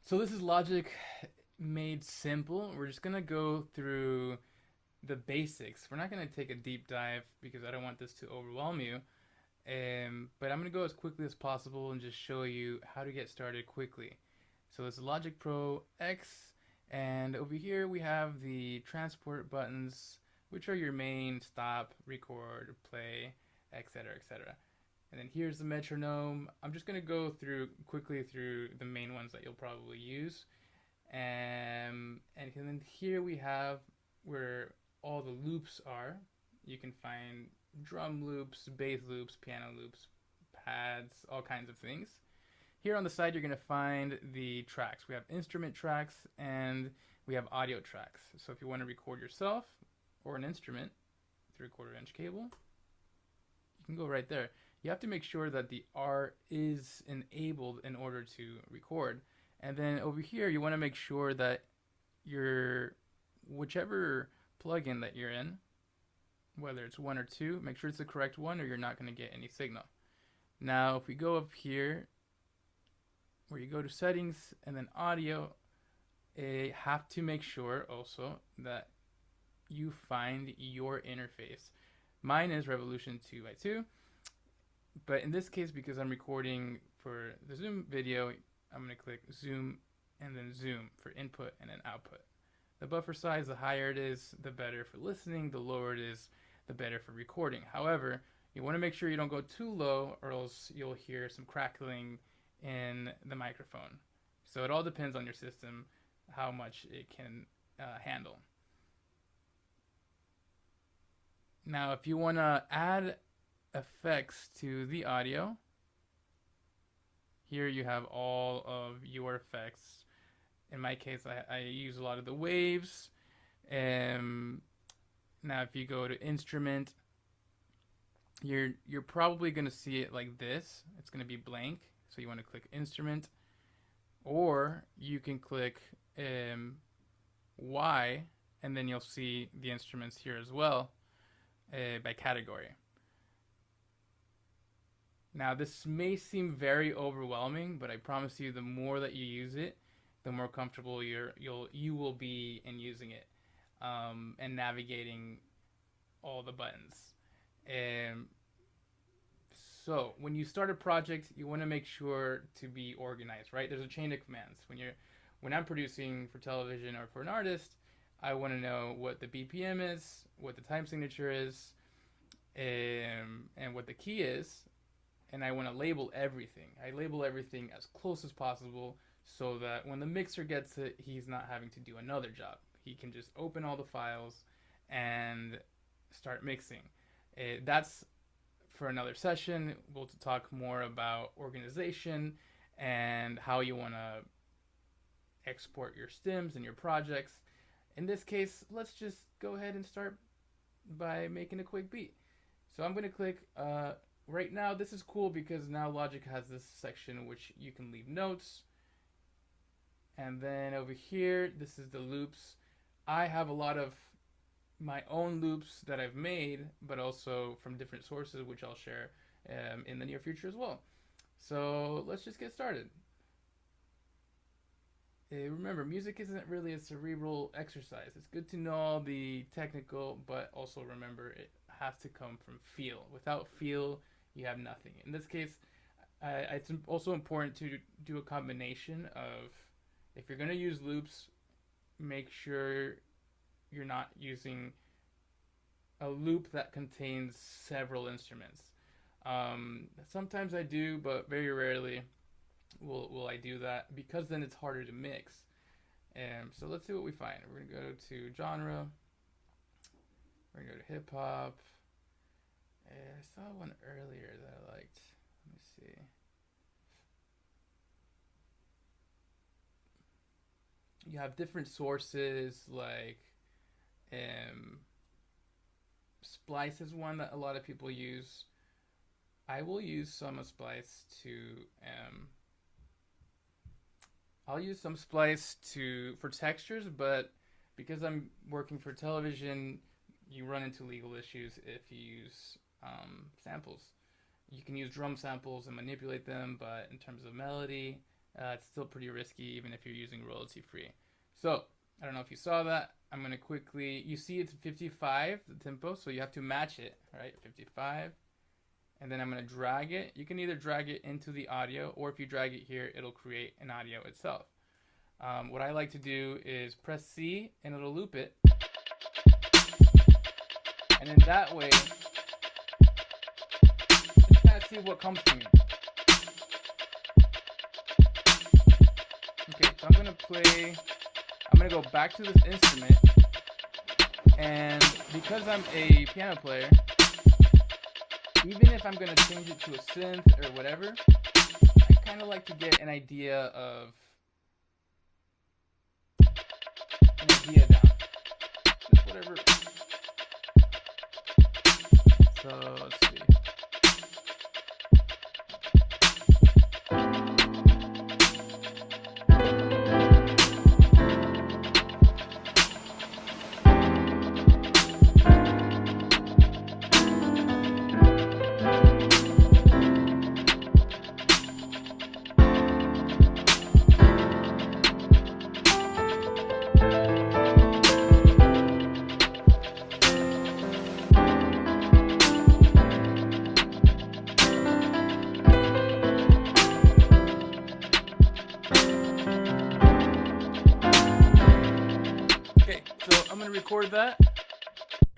So this is Logic made simple. We're just gonna go through the basics. We're not gonna take a deep dive because I don't want this to overwhelm you. But I'm gonna go as quickly as possible and just show you how to get started quickly. So it's Logic Pro X, and over here we have the transport buttons, which are your main stop, record, play, etc., etc. And then here's the metronome. I'm just gonna go through quickly through the main ones that you'll probably use. And then here we have where all the loops are. You can find drum loops, bass loops, piano loops, pads, all kinds of things. Here on the side, you're going to find the tracks. We have instrument tracks and we have audio tracks. So if you want to record yourself or an instrument, 3/4 inch cable, you can go right there. You have to make sure that the R is enabled in order to record. And then over here, you want to make sure that your whichever plugin that you're in, whether it's one or two, make sure it's the correct one or you're not going to get any signal. Now, if we go up here, where you go to settings and then audio, you have to make sure also that you find your interface. Mine is Revolution 2x2, but in this case, because I'm recording for the Zoom video, I'm going to click zoom and then zoom for input and then output. The buffer size, the higher it is, the better for listening. The lower it is, the better for recording. However, you want to make sure you don't go too low or else you'll hear some crackling in the microphone. So it all depends on your system, how much it can handle. Now, if you want to add effects to the audio, here you have all of your effects. In my case, I use a lot of the waves. Now, if you go to instrument, you're probably going to see it like this. It's going to be blank. So you want to click instrument, or you can click Y, and then you'll see the instruments here as well by category. Now, this may seem very overwhelming, but I promise you, the more that you use it, the more comfortable you will be in using it and navigating all the buttons. So when you start a project, you want to make sure to be organized, right? There's a chain of commands. When I'm producing for television or for an artist, I want to know what the BPM is, what the time signature is, and what the key is. And I want to label everything. I label everything as close as possible so that when the mixer gets it, he's not having to do another job. He can just open all the files and start mixing. That's for another session. We'll talk more about organization and how you want to export your stems and your projects. In this case, let's just go ahead and start by making a quick beat. So I'm going to click right now. This is cool because now Logic has this section which you can leave notes. And then over here, this is the loops. I have a lot of my own loops that I've made, but also from different sources, which I'll share in the near future as well. So let's just get started. Remember, music isn't really a cerebral exercise. It's good to know all the technical, but also remember it has to come from feel. Without feel, you have nothing. In this case, it's also important to do a combination of, if you're going to use loops, make sure you're not using a loop that contains several instruments. Sometimes I do, but very rarely will I do that, because then it's harder to mix. So let's see what we find. We're going to go to genre. We're going to go to hip hop. I saw one earlier that I liked. Let me see. You have different sources, like Splice is one that a lot of people use. I will use some of Splice to I'll use some Splice for textures, but because I'm working for television, you run into legal issues if you use samples. You can use drum samples and manipulate them, but in terms of melody It's still pretty risky even if you're using royalty free. So I don't know if you saw that. I'm going to quickly, you see it's 55, the tempo, so you have to match it, right? 55. And then I'm going to drag it. You can either drag it into the audio, or if you drag it here, it'll create an audio itself. What I like to do is press C and it'll loop it. And then that way, just kind of see what comes from you. Okay, so I'm going to go back to this instrument. And because I'm a piano player, even if I'm going to change it to a synth or whatever, I kind of like to get an idea down. Just whatever. So let's see. I'm going to record that,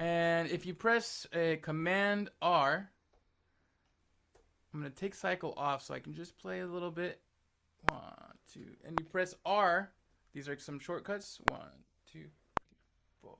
and if you press Command R, I'm going to take cycle off so I can just play a little bit. 1, 2, and you press R. These are some shortcuts. 1, 2, 4.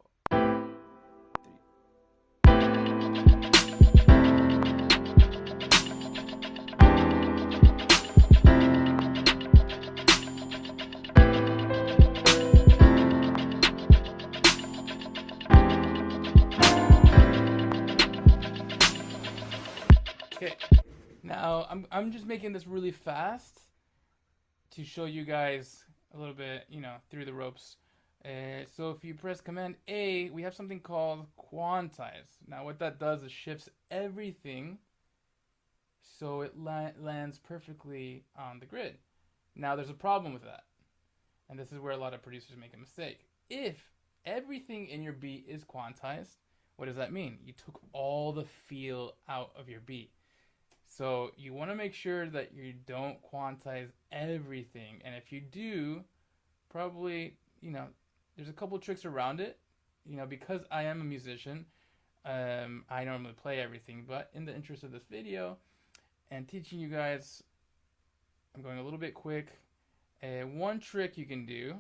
Okay, now I'm just making this really fast to show you guys a little bit, through the ropes. So if you press Command A, we have something called quantize. Now what that does is shifts everything so it lands perfectly on the grid. Now there's a problem with that, and this is where a lot of producers make a mistake. If everything in your beat is quantized, what does that mean? You took all the feel out of your beat. So you want to make sure that you don't quantize everything. And if you do, probably, there's a couple tricks around it. Because I am a musician, I normally play everything. But in the interest of this video and teaching you guys, I'm going a little bit quick. One trick you can do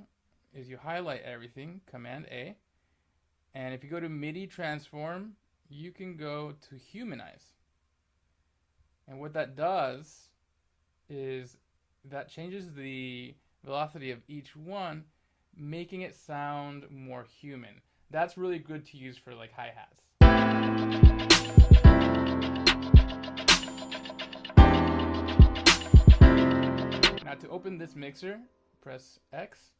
is you highlight everything, Command A. And if you go to MIDI transform, you can go to humanize. And what that does is that changes the velocity of each one, making it sound more human. That's really good to use for like hi-hats. Now to open this mixer, press X.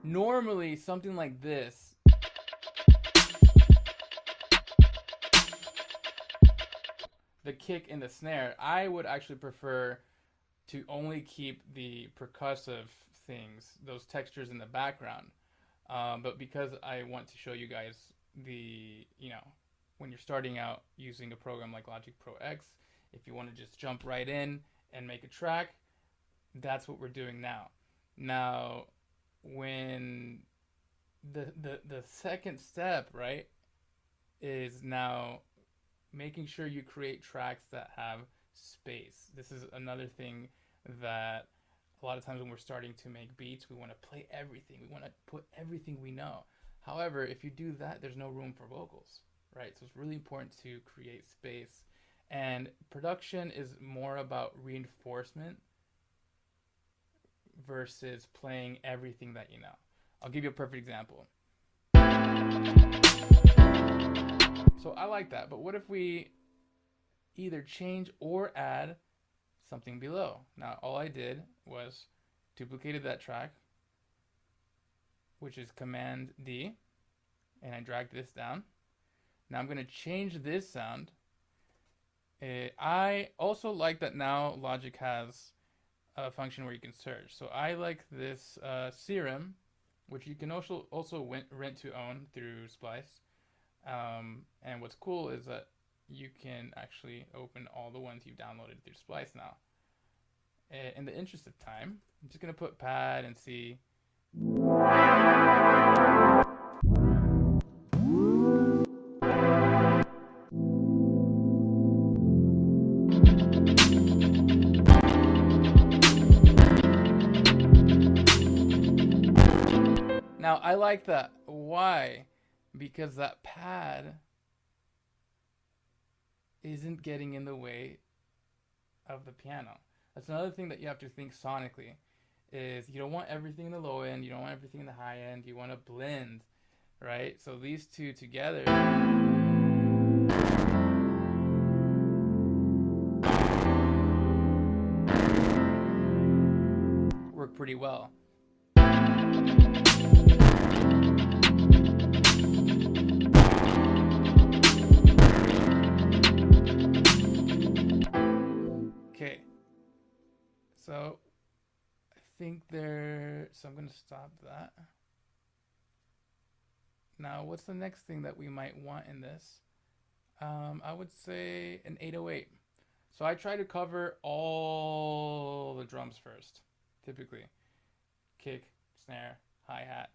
Normally, something like this the kick and the snare, I would actually prefer to only keep the percussive things, those textures in the background. But because I want to show you guys when you're starting out using a program like Logic Pro X, if you want to just jump right in and make a track, that's what we're doing now. Now, when the second step, right, is now making sure you create tracks that have space. This is another thing that a lot of times when we're starting to make beats, we want to play everything. We want to put everything we know. However, if you do that, there's no room for vocals, right? So it's really important to create space. And production is more about reinforcement versus playing everything that you know. I'll give you a perfect example. So I like that, but what if we either change or add something below? Now all I did was duplicated that track, which is Command D, and I dragged this down. Now I'm going to change this sound. I also like that now Logic has a function where you can search. So I like this Serum, which you can also rent to own through Splice. And what's cool is that you can actually open all the ones you've downloaded through Splice now. In the interest of time, I'm just going to put pad and see. Now I like that. Why? Because that pad isn't getting in the way of the piano. That's another thing that you have to think sonically, is you don't want everything in the low end, you don't want everything in the high end, you want to blend, right? So these two together work pretty well. Okay, so I think so I'm going to stop that. Now, what's the next thing that we might want in this? I would say an 808. So I try to cover all the drums first, typically. Kick, snare, hi-hat.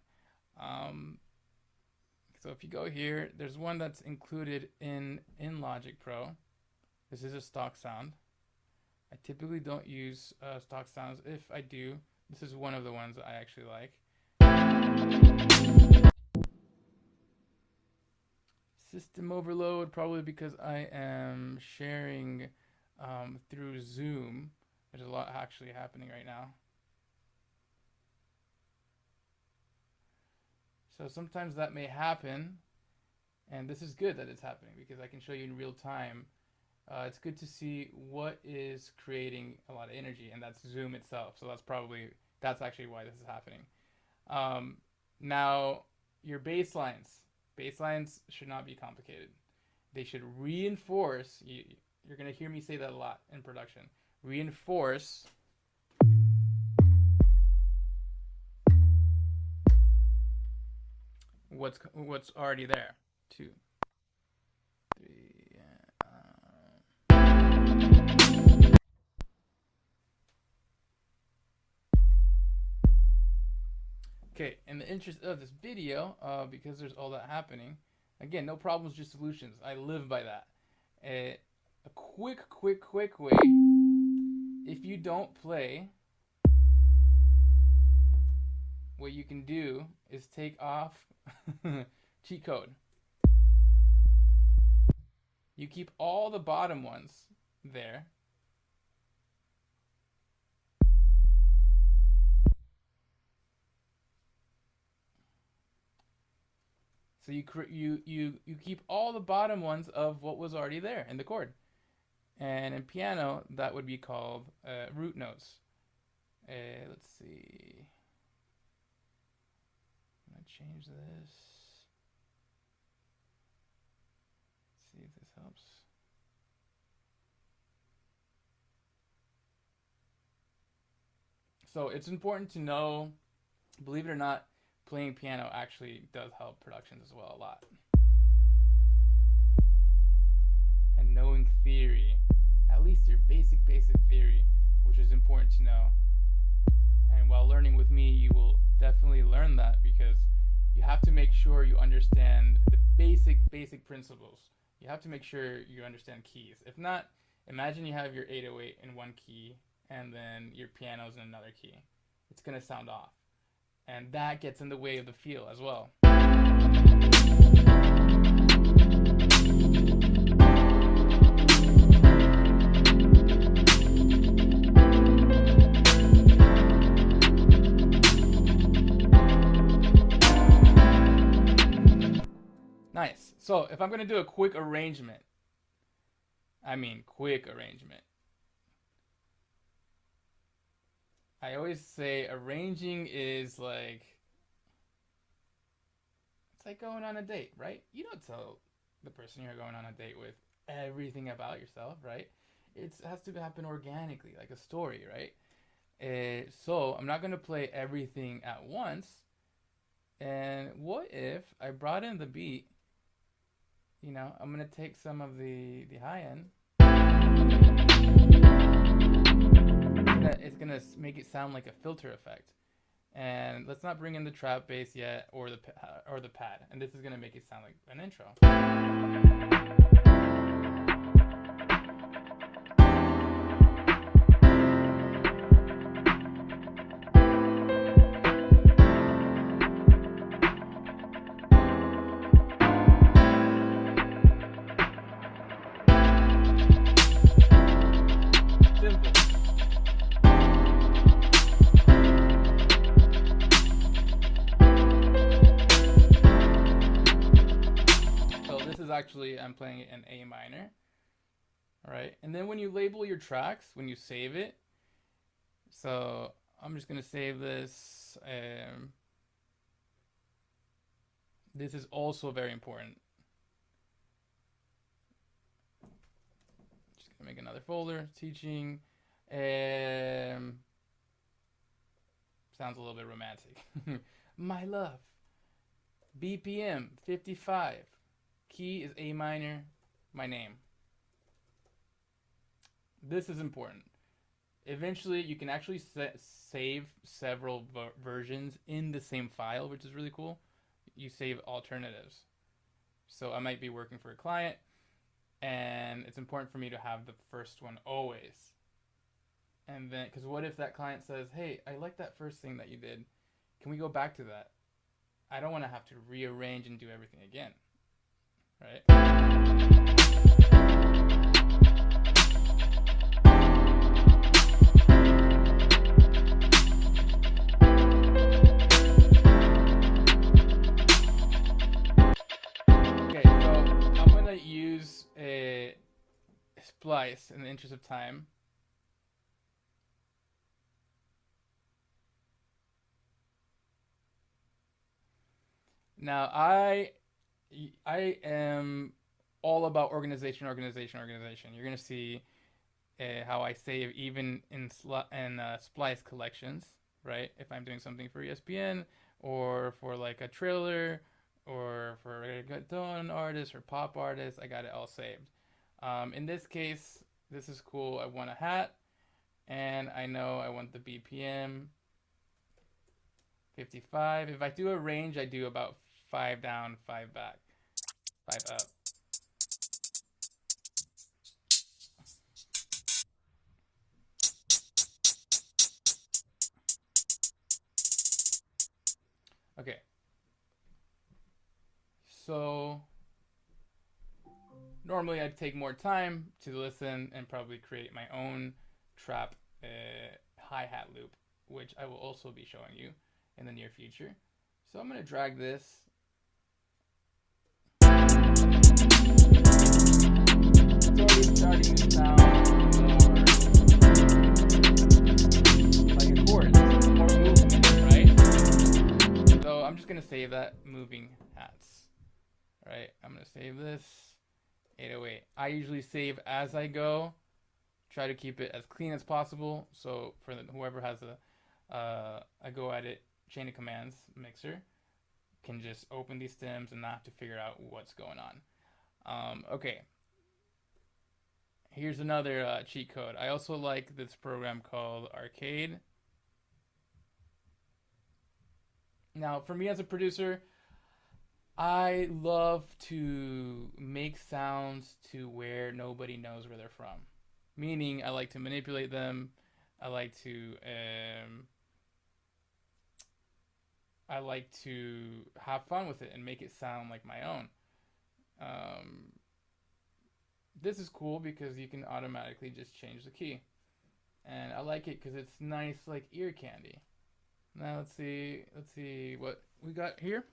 So if you go here, there's one that's included in Logic Pro. This is a stock sound. I typically don't use stock sounds. If I do, this is one of the ones that I actually like. System overload, probably because I am sharing through Zoom. There's a lot actually happening right now. So sometimes that may happen, and this is good that it's happening because I can show you in real time. It's good to see what is creating a lot of energy, and that's Zoom itself. So that's actually why this is happening. Now, your bass lines should not be complicated. They should reinforce. You're going to hear me say that a lot in production. Reinforce what's already there. 2, 3. Okay, in the interest of this video, because there's all that happening, again, no problems, just solutions. I live by that. A quick way, if you don't play, what you can do is take off cheat code. You keep all the bottom ones there. So you keep all the bottom ones of what was already there in the chord. And in piano, that would be called root notes. Let's see. I'm going to change this. Let's see if this helps. So it's important to know, believe it or not, playing piano actually does help productions as well a lot. And knowing theory, at least your basic theory, which is important to know. And while learning with me, you will definitely learn that, because you have to make sure you understand the basic principles. You have to make sure you understand keys. If not, imagine you have your 808 in one key and then your piano's in another key. It's going to sound off. And that gets in the way of the feel as well. So if I'm going to do a quick arrangement, I mean quick arrangement, I always say arranging is like, it's like going on a date, right? You don't tell the person you're going on a date with everything about yourself, right? It has to happen organically, like a story, right? So I'm not going to play everything at once. And what if I brought in the beat? You know, I'm going to take some of the high end. It's gonna make it sound like a filter effect. And let's not bring in the trap bass yet, or the pad. And this is gonna make it sound like an intro. Simple. Actually, I'm playing it in A minor. All right, and then when you label your tracks, when you save it, so I'm just gonna save this. This is also very important. Just gonna make another folder, teaching. Sounds a little bit romantic. My love. BPM 55. Key is A minor, my name. This is important. Eventually, you can actually save several versions in the same file, which is really cool. You save alternatives. So I might be working for a client, and it's important for me to have the first one always. And then, because what if that client says, hey, I like that first thing that you did. Can we go back to that? I don't want to have to rearrange and do everything again. Right? Okay, so I'm going to use a splice in the interest of time. Now, I am all about organization. You're going to see how I save even in splice collections, right? If I'm doing something for ESPN or for like a trailer or for a reggaeton artist or pop artist, I got it all saved. In this case, this is cool. I want a hat, and I know I want the BPM 55. If I do a range, I do about 5 down, 5 back. 5 up. Okay. So normally I'd take more time to listen and probably create my own trap hi-hat loop, which I will also be showing you in the near future. So I'm going to drag this. It's already starting to sound more like a chord, more movement, right? So I'm just going to save that moving hats. All right, I'm going to save this. 808. I usually save as I go. Try to keep it as clean as possible. So for whoever has a go at it chain of commands mixer, can just open these stems and not have to figure out what's going on. Okay. Here's another cheat code. I also like this program called Arcade. Now, for me as a producer, I love to make sounds to where nobody knows where they're from. Meaning, I like to manipulate them. I like to have fun with it and make it sound like my own. This is cool because you can automatically just change the key. And I like it because it's nice, like ear candy. Now let's see what we got here.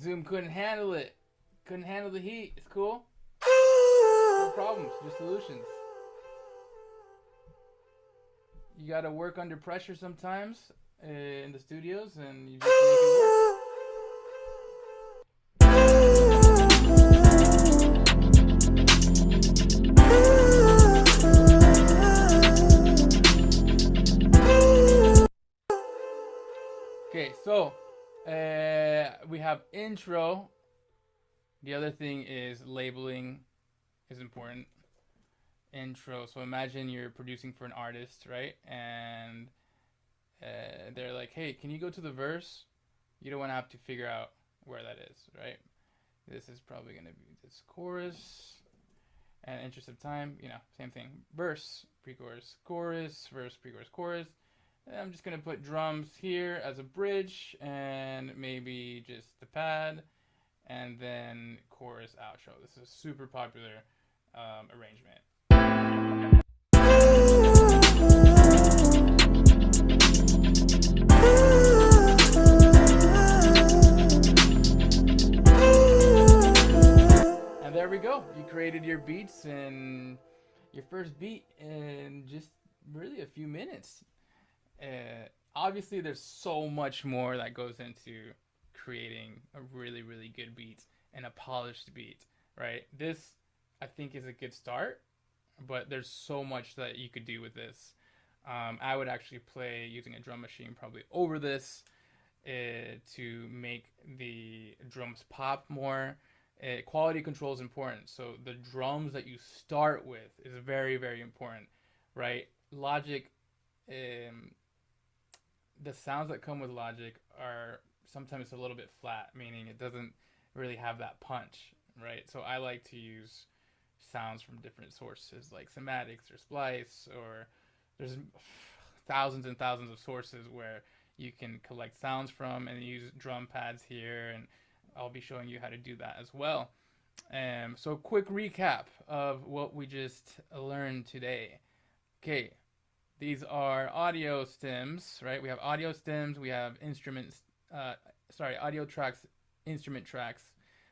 Zoom couldn't handle it. Couldn't handle the heat. It's cool. No problems. Just solutions. You gotta work under pressure sometimes in the studios, and you just make it work. Okay, so we have intro. The other thing is labeling is important. Intro. So imagine you're producing for an artist, right? And they're like, hey, can you go to the verse? You don't want to have to figure out where that is, right? This is probably going to be this chorus. And interest of time, same thing. Verse, pre-chorus, chorus, verse, pre-chorus, chorus. And I'm just going to put drums here as a bridge and maybe just the pad. And then chorus, outro. This is a super popular arrangement. And there we go. You created your beats and your first beat in just really a few minutes. Obviously, there's so much more that goes into creating a really, really good beat and a polished beat, right? This, I think, is a good start, but there's so much that you could do with this. I would actually play using a drum machine probably over this to make the drums pop more. Quality control is important, so the drums that you start with is very, very important, right? Logic, the sounds that come with Logic are sometimes a little bit flat, meaning it doesn't really have that punch, right? So I like to use sounds from different sources like Sematics or Splice, or there's thousands and thousands of sources where you can collect sounds from and use drum pads here, and I'll be showing you how to do that as well. So quick recap of what we just learned today. Okay, these are audio stems, right? We have audio stems, we have audio tracks, instrument tracks.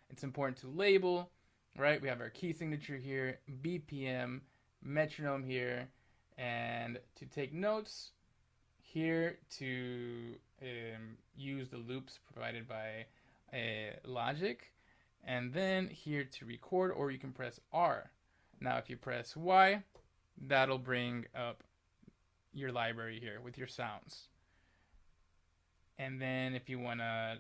It's important to label, right? We have our key signature here, BPM, metronome here, and to take notes here, to use the loops provided by Logic, and then here to record, or you can press R. Now if you press Y, that'll bring up your library here with your sounds. And then if you want to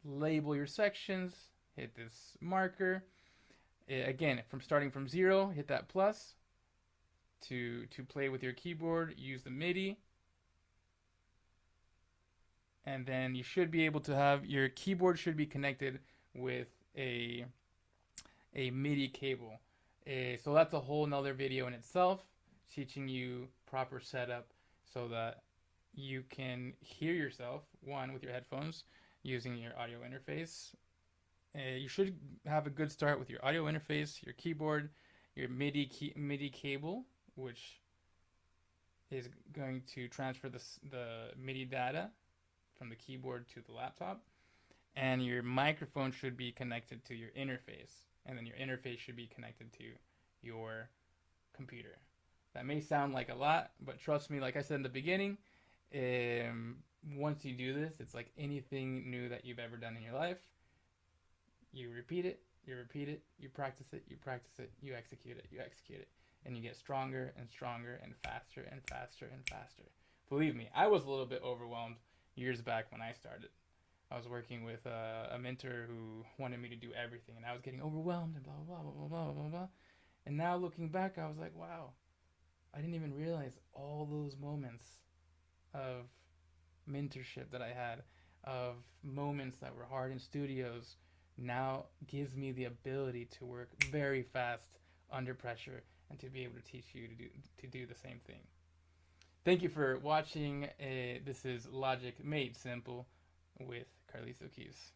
label your sections, hit this marker. Again, starting from 0, hit that plus. To play with your keyboard, use the MIDI. And then you should be able to have your keyboard should be connected with a MIDI cable. So that's a whole nother video in itself, teaching you proper setup so that you can hear yourself, one, with your headphones, using your audio interface. You should have a good start with your audio interface, your keyboard, your MIDI cable, which is going to transfer the MIDI data from the keyboard to the laptop. And your microphone should be connected to your interface. And then your interface should be connected to your computer. That may sound like a lot, but trust me, like I said in the beginning, once you do this, it's like anything new that you've ever done in your life. You repeat it, you practice it, you execute it, and you get stronger and stronger and faster and faster and faster. Believe me, I was a little bit overwhelmed years back when I started. I was working with a mentor who wanted me to do everything, and I was getting overwhelmed and blah, blah, blah, blah, blah, blah, blah. And now looking back, I was like, wow, I didn't even realize all those moments of mentorship that I had, of moments that were hard in studios, now gives me the ability to work very fast under pressure and to be able to teach you to do the same thing. Thank you for watching. This is Logic Made Simple with Carlos Keys.